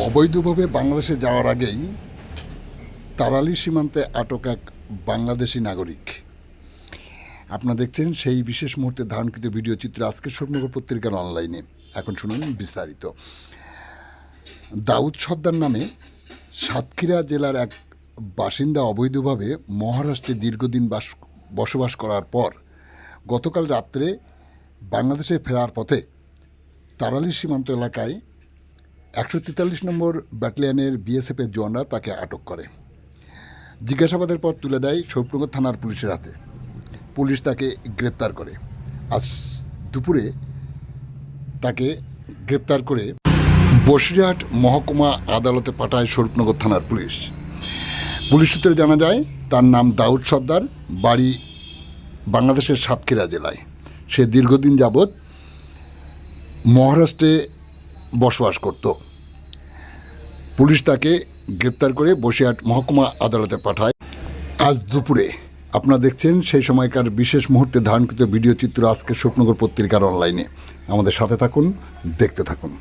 অবৈধভাবে বাংলাদেশে যাওয়ার আগেই তাড়ালি সীমান্তে আটক এক বাংলাদেশি নাগরিক। আপনারা দেখছেন সেই বিশেষ মুহূর্তে ধারণকৃত ভিডিও চিত্র আজকের স্বপ্নগর পত্রিকার অনলাইনে। এখন শুনুন বিস্তারিত। দাউদ সর্দার নামে সাতক্ষীরা জেলার এক বাসিন্দা অবৈধভাবে মহারাষ্ট্রে দীর্ঘদিন বসবাস করার পর গতকাল রাত্রে বাংলাদেশে ফেরার পথে তাড়ালি সীমান্ত এলাকায় 143 নম্বর ব্যাটালিয়নের বিএসএফের জওয়ানরা তাকে আটক করে। জিজ্ঞাসাবাদের পর তুলে দেয় শৈলপুর থানার পুলিশের হাতে। পুলিশ তাকে গ্রেপ্তার করে। আজ দুপুরে তাকে গ্রেপ্তার করে বসিরহাট মহকুমা আদালতে পাঠায় স্বরূপনগর থানার পুলিশ। পুলিশ সূত্রে জানা যায় তার নাম দাউদ সর্দার, বাড়ি বাংলাদেশের সাতক্ষীরা জেলায়। সে দীর্ঘদিন যাবৎ মহারাষ্ট্রে বসবাস করত। পুলিশ তাকে গ্রেপ্তার করে বসিরহাট মহকুমা আদালতে পাঠায় আজ দুপুরে। আপনারা দেখছেন সেই সময়কার বিশেষ মুহূর্তে ধারণকৃত ভিডিও চিত্র আজকের স্বপ্নগর পত্রিকার অনলাইনে। আমাদের সাথে থাকুন, দেখতে থাকুন।